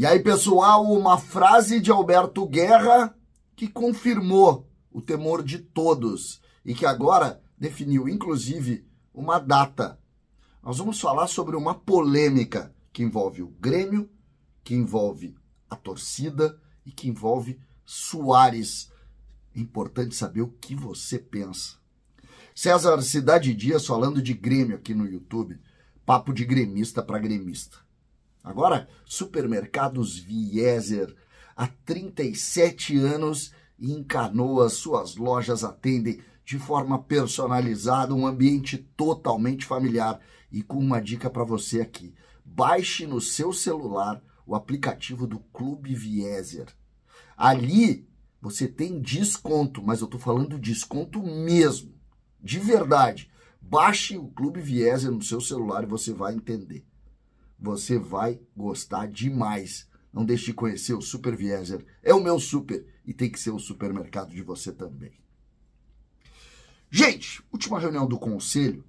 E aí, pessoal, uma frase de Alberto Guerra que confirmou o temor de todos e que agora definiu, inclusive, uma data. Nós vamos falar sobre uma polêmica que envolve o Grêmio, que envolve a torcida e que envolve Soares. É importante saber o que você pensa. César Cidade Dias falando de Grêmio aqui no YouTube. Papo de gremista para gremista. Agora, Supermercados Vieser, há 37 anos e em Canoas, suas lojas atendem de forma personalizada, um ambiente totalmente familiar. E com uma dica para você aqui, baixe no seu celular o aplicativo do Clube Vieser. Ali você tem desconto, mas eu estou falando desconto mesmo, de verdade. Baixe o Clube Vieser no seu celular e você vai entender. Você vai gostar demais. Não deixe de conhecer o Super Vieser. É o meu super e tem que ser o supermercado de você também. Gente, última reunião do Conselho,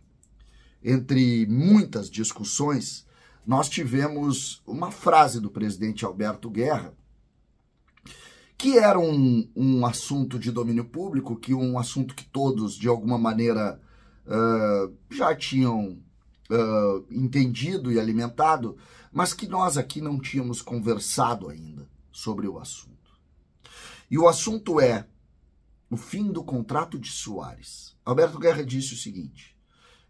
entre muitas discussões, nós tivemos uma frase do presidente Alberto Guerra, que era um assunto de domínio público, um assunto que todos, de alguma maneira, já tinham entendido e alimentado, mas que nós aqui não tínhamos conversado ainda sobre o assunto. E o assunto é o fim do contrato de Soares. Alberto Guerra disse o seguinte,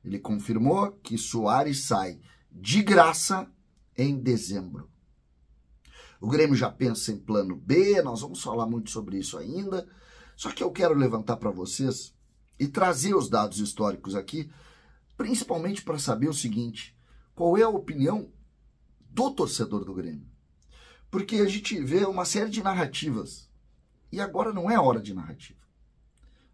ele confirmou que Soares sai de graça em dezembro. O Grêmio já pensa em plano B, nós vamos falar muito sobre isso ainda, só que eu quero levantar para vocês e trazer os dados históricos aqui, principalmente para saber o seguinte, qual é a opinião do torcedor do Grêmio? Porque a gente vê uma série de narrativas, e agora não é hora de narrativa.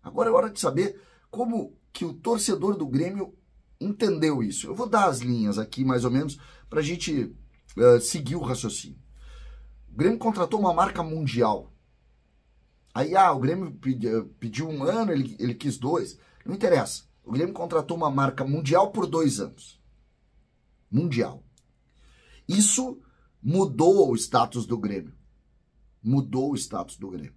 Agora é hora de saber como que o torcedor do Grêmio entendeu isso. Eu vou dar as linhas aqui, mais ou menos, para a gente seguir o raciocínio. O Grêmio contratou uma marca mundial. Aí, o Grêmio pediu 1 ano, ele quis 2. Não interessa. O Grêmio contratou uma marca mundial por 2 anos. Mundial. Isso mudou o status do Grêmio. Mudou o status do Grêmio.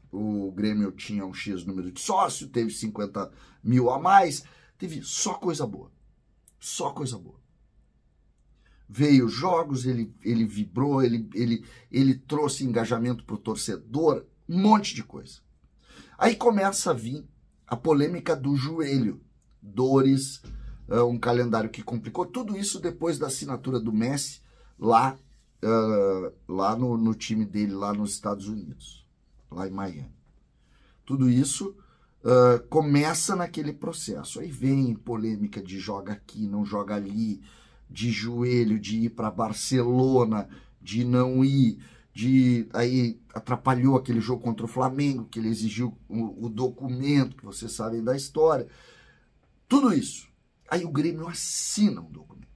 O Grêmio tinha um X número de sócio, teve 50 mil a mais, teve só coisa boa. Só coisa boa. Veio jogos, ele vibrou, ele trouxe engajamento para o torcedor, um monte de coisa. Aí começa a vir a polêmica do joelho, dores, um calendário que complicou, tudo isso depois da assinatura do Messi lá no time dele, lá nos Estados Unidos, lá em Miami. Tudo isso começa naquele processo. Aí vem polêmica de joga aqui, não joga ali, de joelho, de ir para Barcelona, de não ir, aí atrapalhou aquele jogo contra o Flamengo, que ele exigiu o documento, que vocês sabem da história. Tudo isso. Aí o Grêmio assina um documento.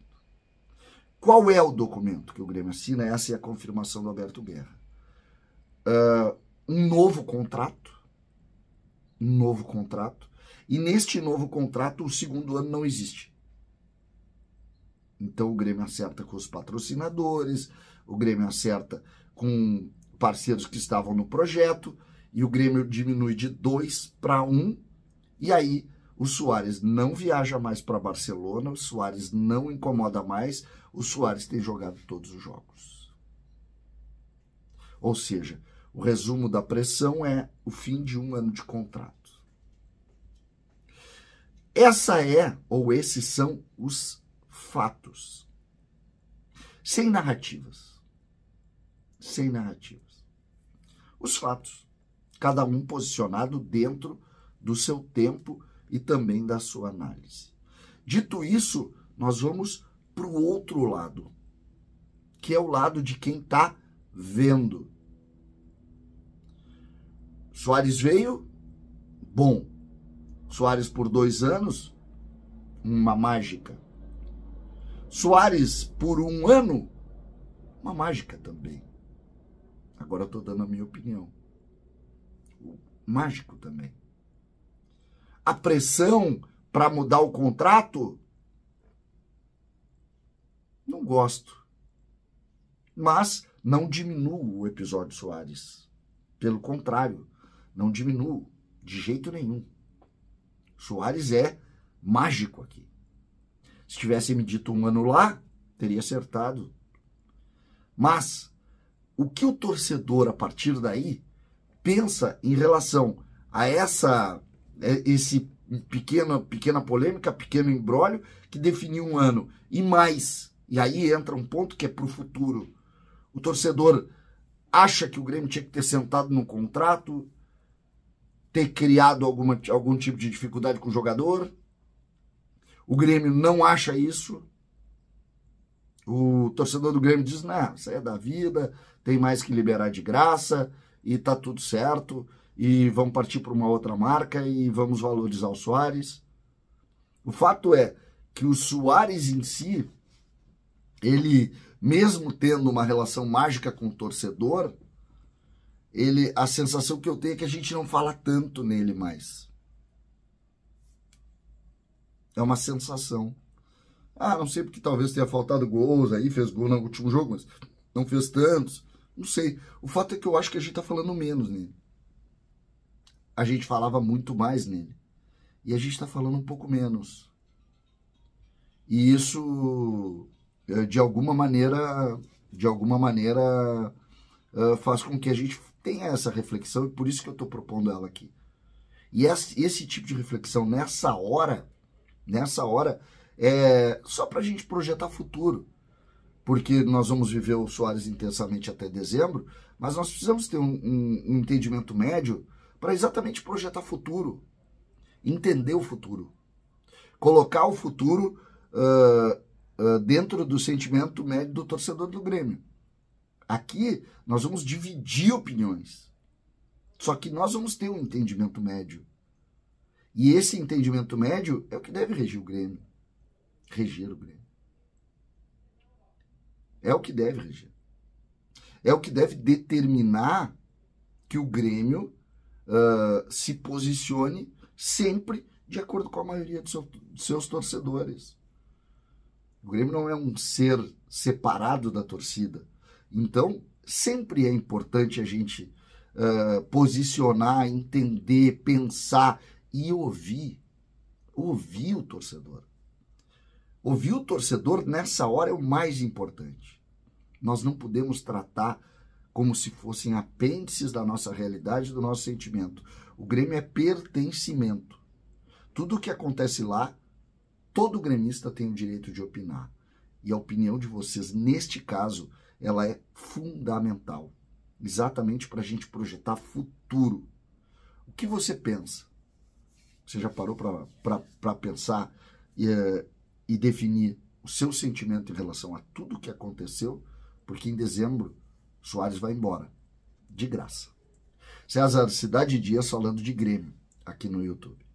Qual é o documento que o Grêmio assina? Essa é a confirmação do Alberto Guerra. Um novo contrato. E neste novo contrato, o segundo ano não existe. Então o Grêmio acerta com os patrocinadores, o Grêmio acerta com parceiros que estavam no projeto, e o Grêmio diminui de 2 para 1, e aí o Soares não viaja mais para Barcelona, o Soares não incomoda mais, o Soares tem jogado todos os jogos. Ou seja, o resumo da pressão é o fim de 1 ano de contrato. Esses são os fatos. Sem narrativas. Sem narrativas. Os fatos. Cada um posicionado dentro do seu tempo e também da sua análise. Dito isso, nós vamos para o outro lado, que é o lado de quem está vendo. Soares veio, bom. Soares por 2 anos, uma mágica. Soares por 1 ano, uma mágica também. Agora eu estou dando a minha opinião. Mágico também. A pressão para mudar o contrato, não gosto. Mas não diminuo o episódio Soares. Pelo contrário, não diminuo de jeito nenhum. Soares é mágico aqui. Se tivesse me dito um ano lá, teria acertado. Mas o que o torcedor, a partir daí, pensa em relação a esse pequena polêmica, pequeno imbróglio que definiu um ano e mais. E aí entra um ponto que é para o futuro. O torcedor acha que o Grêmio tinha que ter sentado no contrato, ter criado algum tipo de dificuldade com o jogador. O Grêmio não acha isso. O torcedor do Grêmio diz, não, isso aí é da vida, tem mais que liberar de graça e tá tudo certo e vamos partir para uma outra marca e vamos valorizar o Soares. O fato é que o Soares em si, ele, mesmo tendo uma relação mágica com o torcedor, a sensação que eu tenho é que a gente não fala tanto nele mais. É uma sensação. Não sei porque talvez tenha faltado gols aí, fez gol no último jogo, mas não fez tantos. Não sei. O fato é que eu acho que a gente tá falando menos nele. A gente falava muito mais nele. E a gente tá falando um pouco menos. E isso, de alguma maneira, faz com que a gente tenha essa reflexão, e por isso que eu tô propondo ela aqui. E esse tipo de reflexão nessa hora, é só para a gente projetar futuro, porque nós vamos viver o Soares intensamente até dezembro, mas nós precisamos ter um entendimento médio para exatamente projetar futuro, entender o futuro, colocar o futuro dentro do sentimento médio do torcedor do Grêmio. Aqui nós vamos dividir opiniões, só que nós vamos ter um entendimento médio. E esse entendimento médio é o que deve regir o Grêmio. Reger o Grêmio. É o que deve reger. É o que deve determinar que o Grêmio se posicione sempre de acordo com a maioria dos seus torcedores. O Grêmio não é um ser separado da torcida. Então, sempre é importante a gente posicionar, entender, pensar e ouvir o torcedor. Ouvir o torcedor nessa hora é o mais importante. Nós não podemos tratar como se fossem apêndices da nossa realidade, do nosso sentimento. O Grêmio é pertencimento. Tudo o que acontece lá, todo gremista tem o direito de opinar. E a opinião de vocês, neste caso, ela é fundamental. Exatamente para a gente projetar futuro. O que você pensa? Você já parou para pensar e definir o seu sentimento em relação a tudo o que aconteceu? Porque em dezembro, Soares vai embora. De graça. César Cidade Dias falando de Grêmio aqui no YouTube.